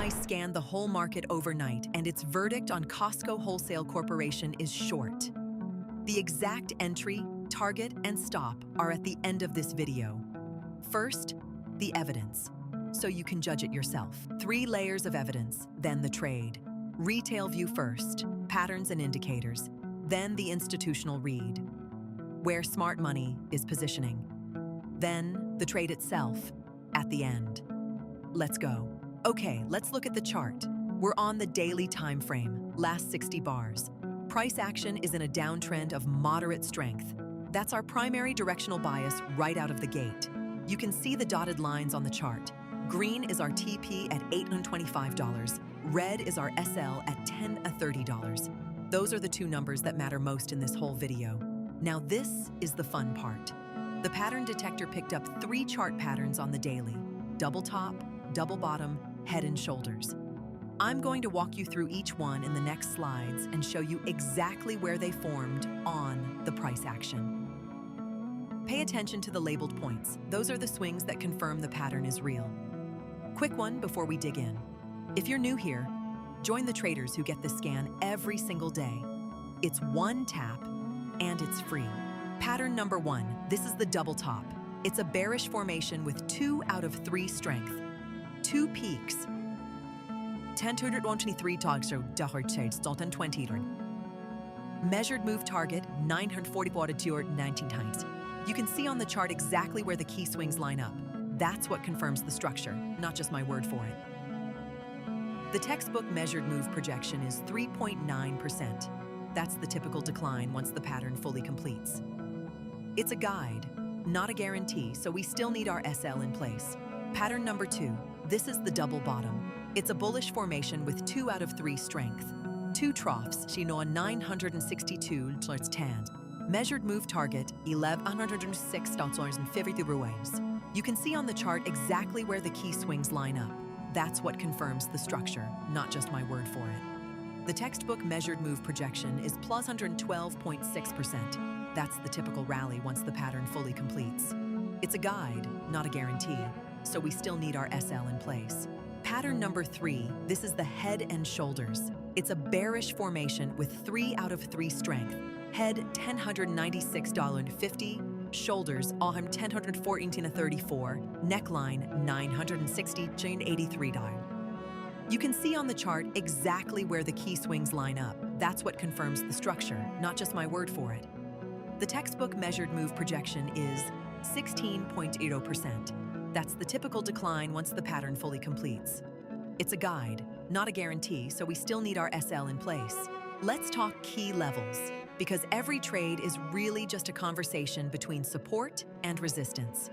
FI scanned the whole market overnight, and its verdict on Costco Wholesale Corporation is short. The exact entry, target, and stop are at the end of this video. First, the evidence, so you can judge it yourself. 3 layers of evidence, then the trade. Retail view first, patterns and indicators, then the institutional read, where smart money is positioning. Then the trade itself, at the end. Let's go. Okay, let's look at the chart. We're on the daily time frame, last 60 bars. Price action is in a downtrend of moderate strength. That's our primary directional bias right out of the gate. You can see the dotted lines on the chart. Green is our TP at $825. Red is our SL at $10.30. Those are the 2 numbers that matter most in this whole video. Now this is the fun part. The pattern detector picked up 3 chart patterns on the daily: double top, double bottom, head and shoulders. I'm going to walk you through each one in the next slides and show you exactly where they formed on the price action. Pay attention to the labeled points. Those are the swings that confirm the pattern is real. Quick one before we dig in. If you're new here, join the traders who get this scan every single day. It's 1 tap and it's free. Pattern number 1, this is the double top. It's a bearish formation with 2 out of 3 strength. 2 peaks. 1023 Measured move target 940 times. You can see on the chart exactly where the key swings line up. That's what confirms the structure, not just my word for it. The textbook measured move projection is 3.9%. That's the typical decline once the pattern fully completes. It's a guide, not a guarantee, so we still need our SL in place. Pattern number 2, this is the double bottom. It's a bullish formation with 2 out of 3 strength. 2 troughs, 962.10. Measured move target, 1106.50. You can see on the chart exactly where the key swings line up. That's what confirms the structure, not just my word for it. The textbook measured move projection is plus 112.6%. That's the typical rally once the pattern fully completes. It's a guide, not a guarantee, so we still need our SL in place. Pattern number 3, this is the head and shoulders. It's a bearish formation with 3 out of 3 strength. Head, $1096.50, shoulders, $1014.34, neckline, $960.83. You can see on the chart exactly where the key swings line up. That's what confirms the structure, not just my word for it. The textbook measured move projection is 16.80%. That's the typical decline once the pattern fully completes. It's a guide, not a guarantee, so we still need our SL in place. Let's talk key levels, because every trade is really just a conversation between support and resistance.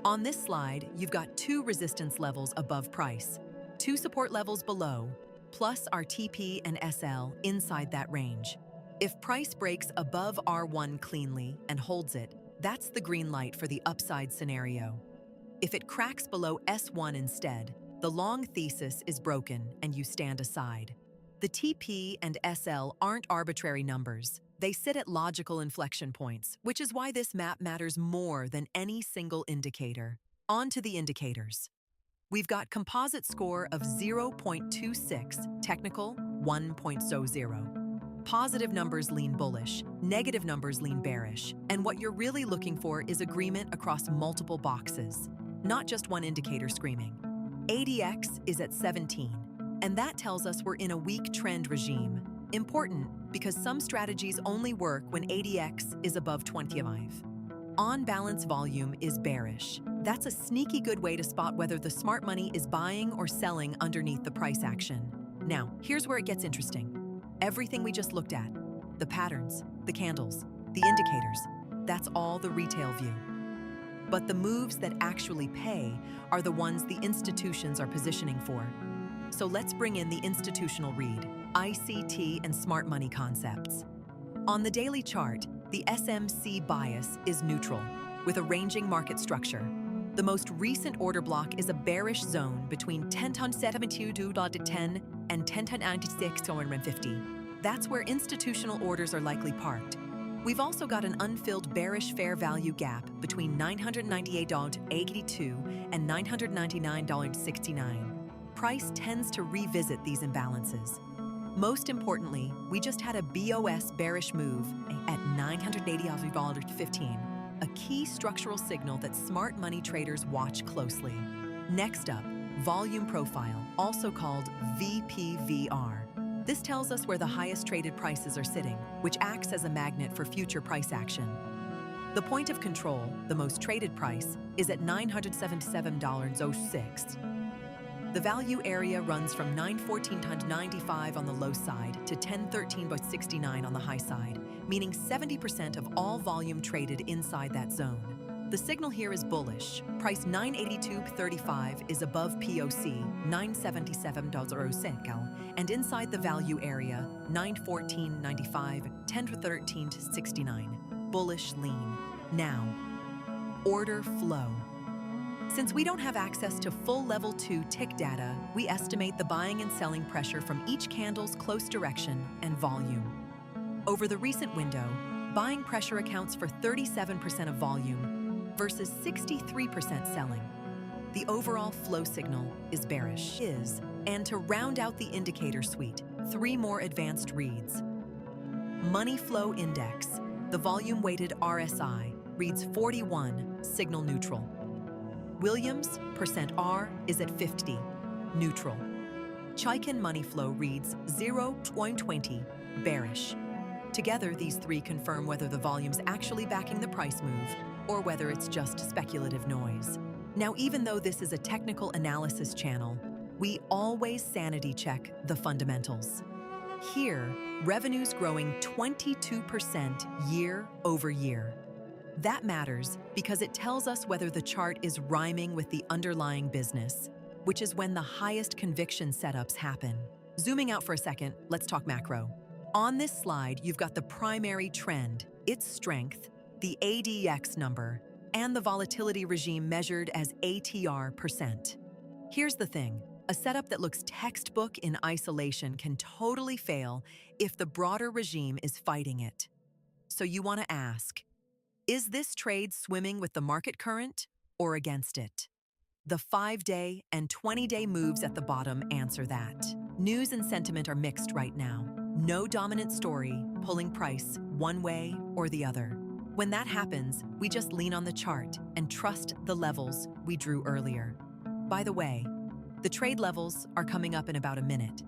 On this slide, you've got 2 resistance levels above price, 2 support levels below, plus our TP and SL inside that range. If price breaks above R1 cleanly and holds it, that's the green light for the upside scenario. If it cracks below S1 instead, the long thesis is broken and you stand aside. The TP and SL aren't arbitrary numbers. They sit at logical inflection points, which is why this map matters more than any single indicator. On to the indicators. We've got composite score of 0.26, technical 1.00. Positive numbers lean bullish, negative numbers lean bearish, and what you're really looking for is agreement across multiple boxes, not just one indicator screaming. ADX is at 17, and that tells us we're in a weak trend regime. Important because some strategies only work when ADX is above 25. On-balance volume is bearish. That's a sneaky good way to spot whether the smart money is buying or selling underneath the price action. Now, here's where it gets interesting. Everything we just looked at, the patterns, the candles, the indicators, that's all the retail view. But the moves that actually pay are the ones the institutions are positioning for. So let's bring in the institutional read, ICT and smart money concepts. On the daily chart, the SMC bias is neutral, with a ranging market structure. The most recent order block is a bearish zone between 10.72.10 and 10.96.50. That's where institutional orders are likely parked. We've also got an unfilled bearish fair value gap between $998.82 and $999.69. price tends to revisit these imbalances. Most importantly, we just had a BOS bearish move at $980.15, a key structural signal that smart money traders watch closely. Next up, volume profile, also called VPVR. This tells us where the highest traded prices are sitting, which acts as a magnet for future price action. The point of control, the most traded price, is at $977.06. The value area runs from $914.95 on the low side to $1013.69 on the high side, meaning 70% of all volume traded inside that zone. The signal here is bullish. Price $982.35 is above POC $977.06, and inside the value area $914.95, $1013.69. Bullish lean. Now, order flow. Since we don't have access to full level 2 tick data, we estimate the buying and selling pressure from each candle's close direction and volume. Over the recent window, buying pressure accounts for 37% of volume versus 63% selling. The overall flow signal is bearish. And to round out the indicator suite, 3 more advanced reads. Money Flow Index, the volume-weighted RSI, reads 41, signal neutral. Williams %R is at 50, neutral. Chaikin Money Flow reads 0.20, bearish. Together, these 3 confirm whether the volume's actually backing the price move or whether it's just speculative noise. Now, even though this is a technical analysis channel, we always sanity check the fundamentals. Here, revenue's growing 22% year over year. That matters because it tells us whether the chart is rhyming with the underlying business, which is when the highest conviction setups happen. Zooming out for a second, let's talk macro. On this slide, you've got the primary trend, its strength, the ADX number, and the volatility regime measured as ATR %. Here's the thing. A setup that looks textbook in isolation can totally fail if the broader regime is fighting it. So you want to ask, is this trade swimming with the market current or against it? The 5-day and 20-day moves at the bottom answer that. News and sentiment are mixed right now. No dominant story pulling price one way or the other. When that happens, we just lean on the chart and trust the levels we drew earlier. By the way, the trade levels are coming up in about a minute.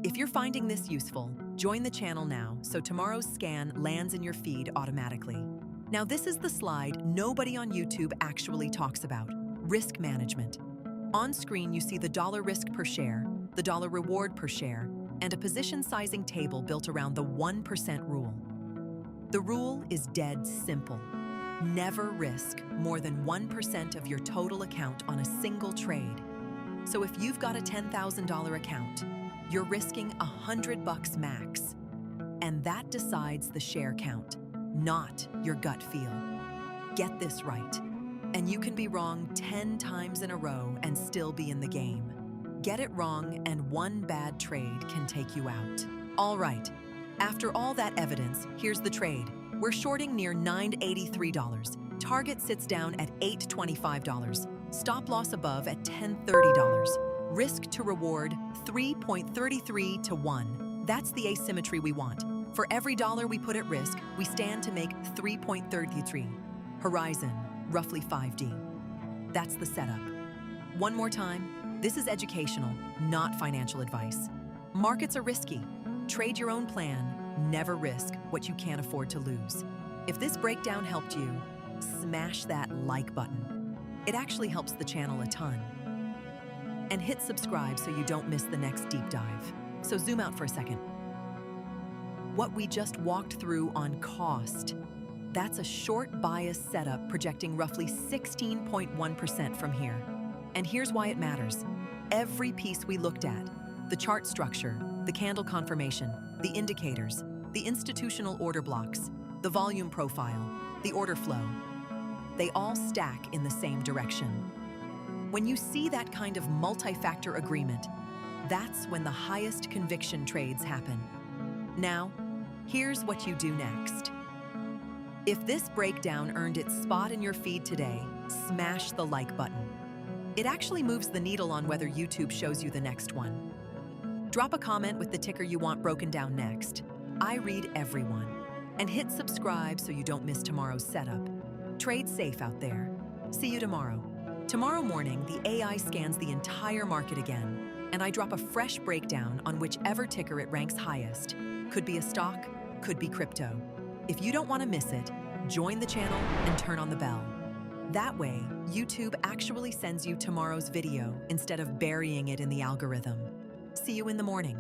If you're finding this useful, join the channel now so tomorrow's scan lands in your feed automatically. Now, this is the slide nobody on YouTube actually talks about, risk management. On screen, you see the dollar risk per share, the dollar reward per share, and a position sizing table built around the 1% rule. The rule is dead simple. Never risk more than 1% of your total account on a single trade. So if you've got a $10,000 account, you're risking $100 max. And that decides the share count, not your gut feel. Get this right, and you can be wrong 10 times in a row and still be in the game. Get it wrong, and one bad trade can take you out. All right, after all that evidence, here's the trade. We're shorting near $983. Target sits down at $825. Stop loss above at $1030. Risk to reward 3.33 to 1. That's the asymmetry we want. For every dollar we put at risk, we stand to make 3.33. Horizon, roughly 5D. That's the setup. One more time, this is educational, not financial advice. Markets are risky. Trade your own plan. Never risk what you can't afford to lose. If this breakdown helped you, smash that like button. It actually helps the channel a ton. And hit subscribe so you don't miss the next deep dive. So zoom out for a second. What we just walked through on cost, that's a short bias setup projecting roughly 16.1% from here. And here's why it matters. Every piece we looked at, the chart structure, the candle confirmation, the indicators, the institutional order blocks, the volume profile, the order flow, they all stack in the same direction. When you see that kind of multi-factor agreement, that's when the highest conviction trades happen. Now, here's what you do next. If this breakdown earned its spot in your feed today, smash the like button. It actually moves the needle on whether YouTube shows you the next one. Drop a comment with the ticker you want broken down next. I read everyone. And hit subscribe so you don't miss tomorrow's setup. Trade safe out there. See you tomorrow. Tomorrow morning, the AI scans the entire market again, and I drop a fresh breakdown on whichever ticker it ranks highest. Could be a stock, could be crypto. If you don't want to miss it, join the channel and turn on the bell. That way, YouTube actually sends you tomorrow's video instead of burying it in the algorithm. See you in the morning.